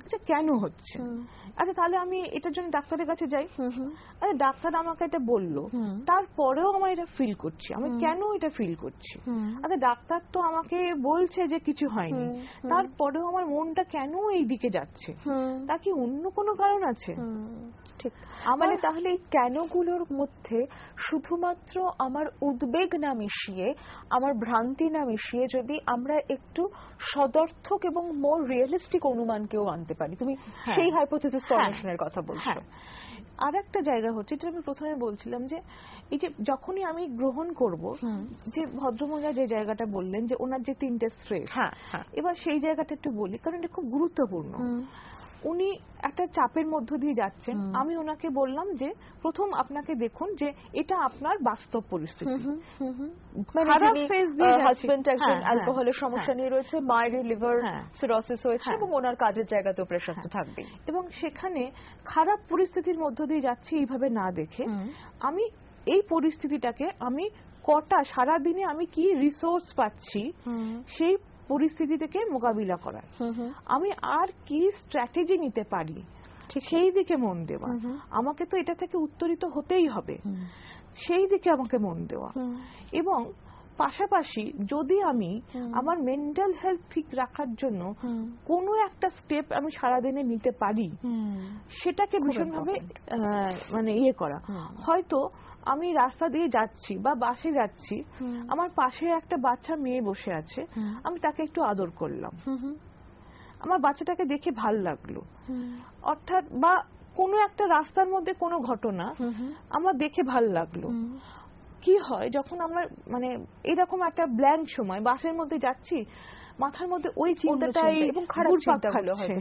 S2: আচ্ছা কেন হচ্ছে, আচ্ছা তাহলে আমি এটার জন্য ডাক্তারের কাছে যাই। আচ্ছা ডাক্তার আমাকে এটা বললো, তারপরেও আমার এটা ফিল করছি, আমি কেন এটা ফিল করছি? আচ্ছা ডাক্তার তো আমাকে বলছে যে কিছু হয়নি, তারপরেও আমার মনটা কেন এই দিকে যাচ্ছে? তা কি অন্য কোনো কারণ আছে?
S1: ঠিক, মানে তাহলে এই কেনগুলোর মধ্যে শুধুমাত্র আমার উদ্বেগ না মিশিয়ে, আমার ভ্রান্তি না মিশিয়ে যদি আমরা একটু সদর্থক এবং মোর রিয়েলিস্টিক অনুমানকেও আনতে পারি, তুমি সেই হাইপোথেসিস ফর্মেশনের কথা বলছো।
S2: আর একটা জায়গা হচ্ছে, যেটা আমি প্রথমে বলছিলাম, যে এই যে যখনই আমি গ্রহণ করব, যে ভদ্রমহিলা যে জায়গাটা বললেন যে ওনার যে 3টে স্ট্রেস, এবার সেই জায়গাটা একটু বলি কারণ এটা খুব গুরুত্বপূর্ণ। উনি একটা চাপের মধ্য দিয়ে যাচ্ছেন, আমি ওনাকে বললাম যে প্রথম আপনাকে দেখুন যে এটা আপনার বাস্তব পরিস্থিতি,
S1: হাজবেন্ড একজন অ্যালকোহলের সমস্যা নিয়ে রয়েছে, মায়ের লিভার সিরোসিস হয়েছে এবং ওনার কাজের জায়গাতেও প্রেশার তো থাকবেই,
S2: এবং সেখানে খারাপ পরিস্থিতির মধ্য দিয়ে যাচ্ছি এইভাবে না দেখে আমি এই পরিস্থিতিটাকে আমি কটা সারাদিনে আমি কি রিসোর্স পাচ্ছি সেই পরিস্থিতি থেকে মোকাবিলা করার, আমি আর কি স্ট্র্যাটেজি নিতে পারি সেই দিকে মন দেওয়া। আমাকে তো এটা থেকে উত্তরিত হতেই হবে, সেই দিকে আমাকে মন দেওয়া। এবং পাশাপাশি যদি আমি আমার মেন্টাল হেলথ ঠিক রাখার জন্য কোনো একটা স্টেপ আমি সারাদিনে নিতে পারি, সেটাকে ভীষণভাবে মানে ইয়ে করা। হয়তো আমি রাস্তা দিয়ে যাচ্ছি বা বাসে যাচ্ছি, আমার পাশে একটা বাচ্চা মেয়ে বসে আছে, আমি তাকে একটু আদর করলাম, আমার বাচ্চাটাকে দেখে ভাল লাগলো। অর্থাৎ বা কোনো একটা রাস্তার মধ্যে কোনো ঘটনা আমার দেখে ভাল লাগলো। কি হয় যখন আমরা মানে এরকম একটা ব্ল্যাঙ্ক সময় বাসের মধ্যে যাচ্ছি, মাথার মধ্যে ওই চিন্তাটাই
S1: এবং খারাপ চিন্তাগুলো আসছে,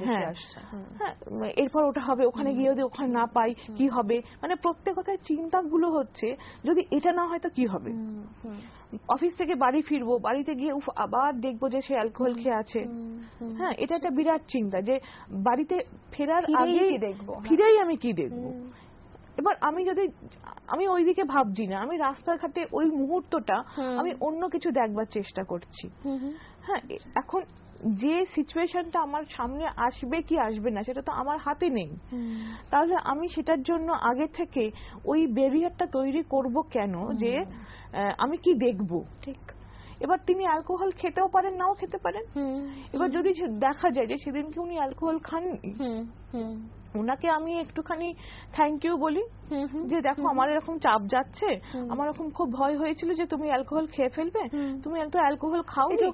S2: হ্যাঁ এরপর ওটা হবে, ওখানে গিয়ে যদি ওখানে না পাই কি হবে, মানে প্রত্যেক কথায় চিন্তাগুলো হচ্ছে যদি এটা না হয় তো কি হবে। অফিস থেকে বাড়ি ফিরবো, বাড়িতে গিয়ে আবার দেখবো যে সে অ্যালকোহল খেয়ে আছে, হ্যাঁ এটা একটা বিরাট চিন্তা যে বাড়িতে ফেরার আগে ফিরেই আমি কি দেখবো। এবার আমি ওইদিকে ভাবছি না, আমি রাস্তাঘাটে ওই মুহূর্তটা আমি অন্য কিছু দেখবার চেষ্টা করছি। হ্যাঁ, এখন যে সিচুয়েশনটা আমার সামনে আসবে কি আসবে না সেটা তো আমার হাতে নেই, তাহলে আমি সেটার জন্য আগে থেকে ওই ব্যারিয়ারটা তৈরি করব কেন যে আমি কি দেখব। ঠিক, এবার তিনি অ্যালকোহল খেতেও পারেন নাও খেতে পারেন, এবার যদি দেখা যায় যে সেদিনকে উনি অ্যালকোহল খাননি, ওনাকে আমি একটুখানি থ্যাংক ইউ বলি যে দেখো আমার এরকম চাপ যাচ্ছে, আমার এরকম খুব ভয় হয়েছিল যে তুমি অ্যালকোহল খেয়ে ফেলবে, তুমি তো অ্যালকোহল খাওনি,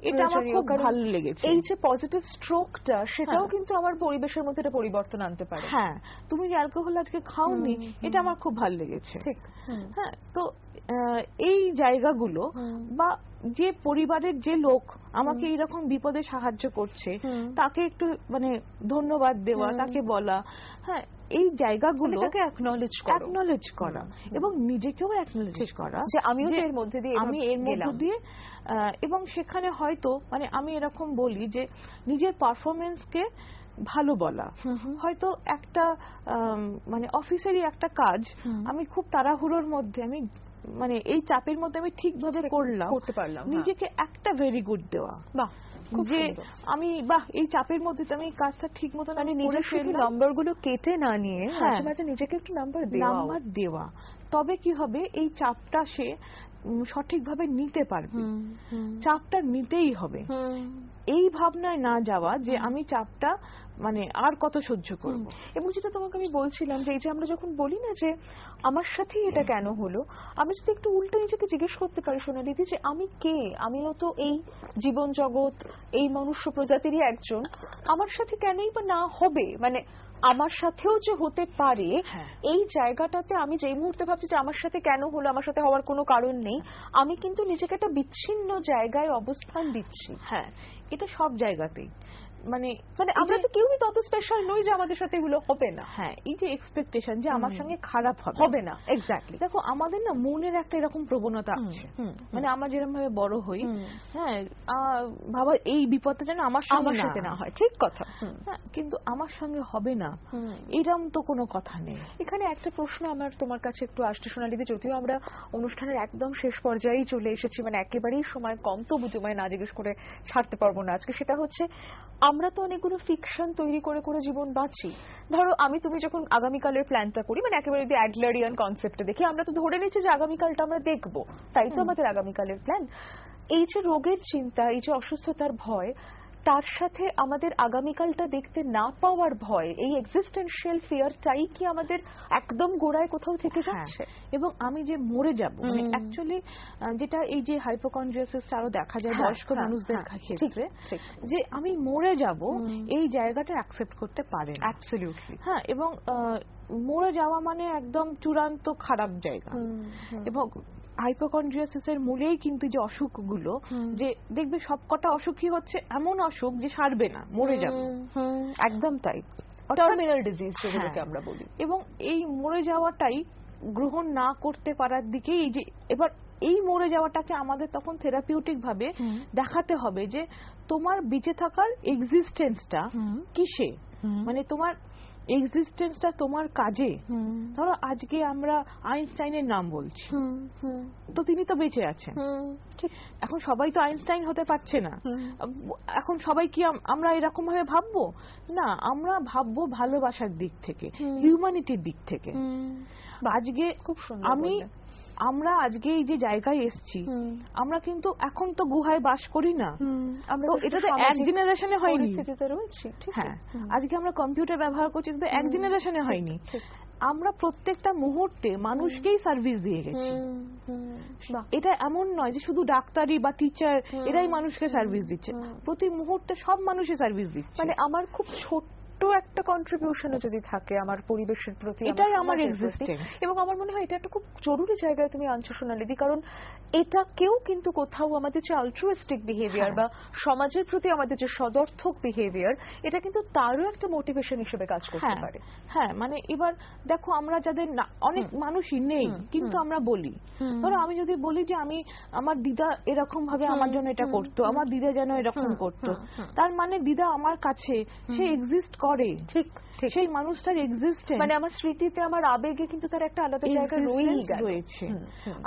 S2: এটা আমার খুব ভালো লেগেছে।
S1: এই যে পজিটিভ স্ট্রোকটা সেটাও কিন্তু আমার পরিবেশের মধ্যে একটা পরিবর্তন আনতে পারে।
S2: হ্যাঁ, তুমি যে অ্যালকোহল আজকে খাওনি এটা আমার খুব ভালো লেগেছে। ঠিক, হ্যাঁ, তো এই জায়গাগুলো বা যে পরিবারের যে লোক আমাকে এইরকম বিপদে সাহায্য করছে তাকে একটু মানে ধন্যবাদ দেওয়া, তাকে বলা, হ্যাঁ এই জায়গাগুলো অ্যাকনলেজ করা এবং নিজেকেও অ্যাকনলেজ করা যে
S1: আমিও এর মধ্যে দিয়ে
S2: এবং সেখানে হয়তো মানে আমি এরকম বলি যে নিজের পারফরমেন্সকে ভালো বলা। হয়তো একটা মানে অফিসেরই একটা কাজ আমি খুব তাড়াহুড়োর মধ্যে আমি মানে এই চাপের মধ্যে আমি ঠিকভাবে করতে পারলাম, নিজেকে একটা ভেরি গুড দেওয়া, যে আমি এই চাপের মধ্যে আমি কাজটা ঠিক মতো
S1: মানে নিজের শুধু নাম্বারগুলো কেটে না নিয়ে মাঝে মাঝে নিজেকে একটু নাম্বার দেওয়া,
S2: তবে কি হবে এই চাপটা সে সঠিকভাবে নিতে পারবে, চাপটা নিতেই হবে। এই ভাবনায় না যাওয়া যে আমি চাপটা মানে আর কত সহ্য করব।
S1: এবং যেটা তোমাকে আমি বলছিলাম যে এই যে আমরা যখন বলি না যে আমার সাথেই এটা কেন হলো, আমি যদি একটু উল্টো নিজেকে জিজ্ঞেস করতে পারি সোনালিদি যে আমি কে, আমিও তো এই জীবন জগৎ, এই মনুষ্য প্রজাতিরই একজন, আমার সাথে কেনই বা না হবে, মানে আমার সাথেও যে হতে পারে, এই জায়গাটাতে আমি যেই মুহূর্তে ভাবছি যে আমার সাথে কেন হলো, আমার সাথে হওয়ার কোনো কারণ নেই, আমি কিন্তু নিজেকে একটা বিচ্ছিন্ন জায়গায় অবস্থান দিচ্ছি।
S2: হ্যাঁ, এটা সব জায়গাতেই, মানে
S1: আমরা তো কেউই তত স্পেশাল নই যে আমাদের সাথে এগুলো হবে না।
S2: হ্যাঁ, এই যে এক্সপেকটেশন যে আমার সঙ্গে খারাপ
S1: হবে না, এক্স্যাক্টলি।
S2: দেখো আমাদের না মনের একটা এরকম প্রবণতা আছে, মানে আমরা যেরকম ভাবে বড় হই, হ্যাঁ বাবা এই বিপদটা যেন আমার সাথে না হয়, ঠিক কথা, কিন্তু আমার সঙ্গে হবে না এরকম তো কোনো কথা নেই।
S1: এখানে একটা প্রশ্ন আমার তোমার কাছে একটু আসছে সোনালিদি, যদিও আমরা অনুষ্ঠানের একদম শেষ পর্যায়েই চলে এসেছি, মানে একেবারেই সময় কম, তবু তোমায় না জিজ্ঞেস করে ছাড়তে পারবো না আজকে। সেটা হচ্ছে আমরা তো অনেকগুলো ফিকশন তৈরি করে করে জীবন বাঁচি। ধরো আমি তুমি যখন আগামীকালের প্ল্যানটা করি, মানে একেবারে যদি অ্যাডলারিয়ান কনসেপ্টে দেখি, আমরা তো ধরে নিচ্ছি যে আগামীকালটা আমরা দেখবো, তাই তো আমাদের আগামীকালের প্ল্যান। এই যে রোগের চিন্তা, এই যে অসুস্থতার ভয়, তার সাথে আমাদের আগামীকালটা দেখতে না পাওয়ার ভয়, এই এক্সিস্টেন্সিয়াল ফিয়ারটাই কি আমাদের একদম গোড়ায় কোথাও থেকে যাচ্ছে?
S2: এবং আমি যে মরে যাব, মানে অ্যাকচুয়ালি যেটা এই যে হাইপোকন্ড্রিয়াসিস আরো দেখা যায় বয়স্ক মানুষদের ক্ষেত্রে, যে আমি মরে যাব এই জায়গাটা অ্যাকসেপ্ট করতে পারে না।
S1: অ্যাবসলিউটলি।
S2: হ্যাঁ, এবং মরে যাওয়া মানে একদম চূড়ান্ত খারাপ জায়গা। এবং হাইপোকন্ড্রিয়াসিসের মূলেই কিন্তু যে অসুখগুলো, যে দেখবে সবকটা অসুখই হচ্ছে এমন অসুখ যে সারবে না, মরে যাবে,
S1: একদম তাই, টার্মিনাল ডিজিজ যেগুলোকে আমরা বলি।
S2: এবং এই মরে যাওয়াটাই গ্রহণ না করতে পারার দিকে, এই যে এবার এই মরে যাওয়াটাকে আমাদের তখন থেরাপিউটিক ভাবে দেখাতে হবে যে তোমার বেঁচে থাকার এক্সিস্টেন্সটা কিসে, মানে তোমার এক্সিস্টেন্সটা তোমার কাজে। ধরো আজকে আমরা আইনস্টাইনের নাম বলছি, তো তিনি তো বেঁচে আছেন, এখন সবাই তো আইনস্টাইন হতে পারছে না, এখন সবাই কি আমরা এরকম ভাবে ভাববো না, আমরা ভাববো ভালোবাসার দিক থেকে, হিউম্যানিটির দিক থেকে। আজকে খুব সুন্দর আমরা আজকে এই যে জায়গায় এসছি, আমরা কিন্তু এখন তো গুহায় বাস করি না, তো এটা তো এক জেনারেশনে হয়নি। হ্যাঁ, আজকে আমরা কম্পিউটার ব্যবহার করছি, কিন্তু এক জেনারেশনে হয়নি। আমরা প্রত্যেকটা মুহূর্তে মানুষকেই সার্ভিস দিয়ে গেছি। এটা এমন নয় যে শুধু ডাক্তারি বা টিচার এরাই মানুষকে সার্ভিস দিচ্ছে, প্রতি মুহূর্তে সব মানুষই সার্ভিস দিচ্ছে।
S1: মানে আমার খুব ছোট একটা কন্ট্রিবিউশনও যদি থাকে আমার পরিবেশের প্রতি,
S2: এটাই আমার এক্সিস্টেন্স।
S1: এবং আমার মনে হয় এটা একটা খুব জরুরি জায়গায় তুমি আনছো সোনালিদি, কারণ এটাকেও কিন্তু কোথাও আমাদের যে আলট্রুইস্টিক বিহেভিয়ার বা সমাজের প্রতি আমাদের যে সদর্থক বিহেভিয়ার, এটা কিন্তু তারও একটা মোটিভেশন হিসেবে কাজ করতে পারে।
S2: হ্যাঁ, মানে এবার দেখো আমরা যাদের অনেক মানুষই নেই কিন্তু আমরা বলি, ধরো আমি যদি বলি যে আমি আমার দিদা এরকম ভাবে আমার জন্য এটা করতো, আমার দিদা যেন এরকম করতো, তার মানে দিদা আমার কাছে সে এক্সিস্ট করে, ঠিক সেই মানুষটার এক্সিস্টেন্স,
S1: মানে আমার স্মৃতিতে আমার আবেগে কিন্তু তার একটা আলাদা জায়গা রয়েছে।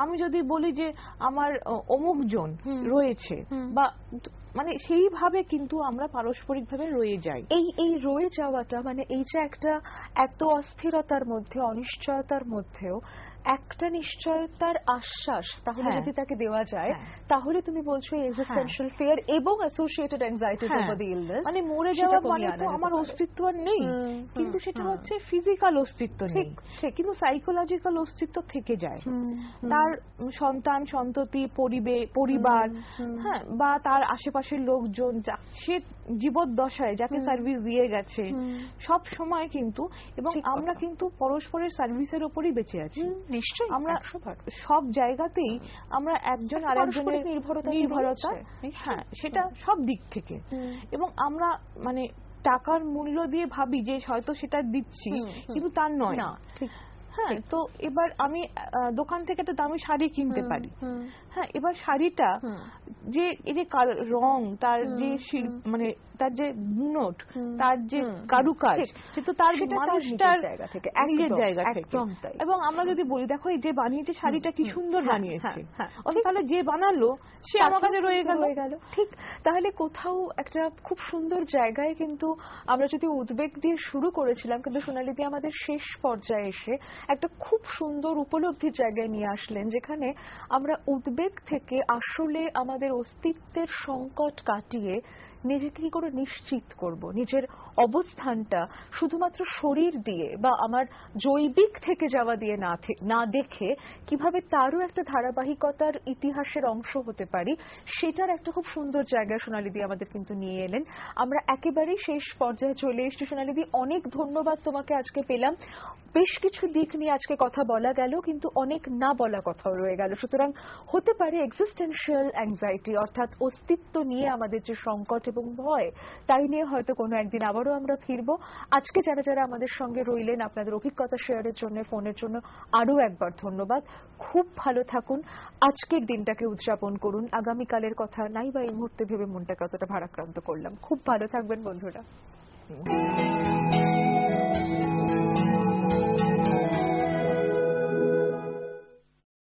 S2: আমি যদি বলি যে আমার অমুক জন রয়েছে, বা মানে সেইভাবে কিন্তু আমরা পারস্পরিক ভাবে রয়ে যাই।
S1: এই রয়ে যাওয়াটা, মানে এই যে একটা এত অস্থিরতার মধ্যে, অনিশ্চয়তার মধ্যেও একটা নিশ্চয়তার আশ্বাস তাহলে যদি তাকে দেওয়া যায়, তাহলে তুমি বলছো এক্সিস্টেনশিয়াল ফিয়ার এবং associated anxiety over the illness,
S2: মানে মরে যাওয়া মানে তো আমার অস্তিত্ব নেই, কিন্তু সেটা হচ্ছে ফিজিক্যাল অস্তিত্ব নেই, কিন্তু সাইকোলজিক্যাল অস্তিত্ব থেকে যায়। তার সন্তান সন্ততি, পরিবার, হ্যাঁ, বা তার আশেপাশের লোকজন, সে জীবদ্দশায় যাকে সার্ভিস দিয়ে গেছে সব সময় কিন্তু, এবং আমরা কিন্তু পরস্পরের সার্ভিসের উপরই বেঁচে আছি।
S1: নিশ্চয়ই
S2: আমরা সব জায়গাতেই আমরা একজন আরেকজনের নির্ভরতা, হ্যাঁ, সেটা সব দিক থেকে। এবং আমরা মানে টাকার মূল্য দিয়ে ভাবি যে হয়তো সেটা দিচ্ছি, কিন্তু তার নয়। হ্যাঁ, তো এবার আমি দোকান থেকে একটা দামি শাড়ি কিনতে পারি, হ্যাঁ, এবার শাড়িটা যে এই যে রং, তার যে মানে তার যে বুনট, তার যে কারুকাজ, সেটা তার মানুষটার
S1: জায়গা থেকে,
S2: নিজের জায়গা থেকে। এবং আমরা যদি বলি দেখো এই যে বানিয়েছে শাড়িটা কি সুন্দর বানিয়েছে, তাহলে যে বানালো সে আমার কাছে রয়ে গেল।
S1: ঠিক, তাহলে কোথাও একটা খুব সুন্দর জায়গায় কিন্তু আমরা যদি উদ্বেগ দিয়ে শুরু করেছিলাম, কিন্তু সোনালী দি আমাদের শেষ পর্যায়ে এসে একটা খুব সুন্দর উপলব্ধির জায়গায় নিয়ে আসলেন, যেখানে আমরা উদ্বেগ থেকে আসলে আমাদের অস্তিত্বের সংকট কাটিয়ে নিজেকে কি করে নিশ্চিত করব, নিজের অবস্থানটা শুধুমাত্র শরীর দিয়ে বা আমার জৈবিক থেকে যাওয়া দিয়ে না দেখে কিভাবে তারও একটা ধারাবাহিকতার ইতিহাসের অংশ হতে পারি, সেটার একটা খুব সুন্দর জায়গায় সোনালী দি আমাদের কিন্তু নিয়ে এলেন। আমরা একেবারেই শেষ পর্যায়ে চলে এসেছি। সোনালী দি, অনেক ধন্যবাদ তোমাকে, আজকে পেলাম। বেশ কিছু দিক নিয়ে আজকে কথা বলা গেল, কিন্তু অনেক না বলা কথাও রয়ে গেল। সুতরাং হতে পারে এক্সিস্টেনশিয়াল অ্যাংজাইটি, অর্থাৎ অস্তিত্ব নিয়ে আমাদের যে সংকট এবং ভয়, তাই নিয়ে হয়তো কোনো একদিন আবারও আমরা ফিরবো। আজকে যারা যারা আমাদের সঙ্গে রইলেন, আপনাদের অভিজ্ঞতা শেয়ারের জন্য, ফোনের জন্য আরো একবার ধন্যবাদ। খুব ভালো থাকুন, আজকের দিনটাকে উদযাপন করুন। আগামীকালের কথা নাই বা এই মুহূর্তে ভেবে মনটাকে অতটা ভারাক্রান্ত করলাম। খুব ভালো থাকবেন বন্ধুরা।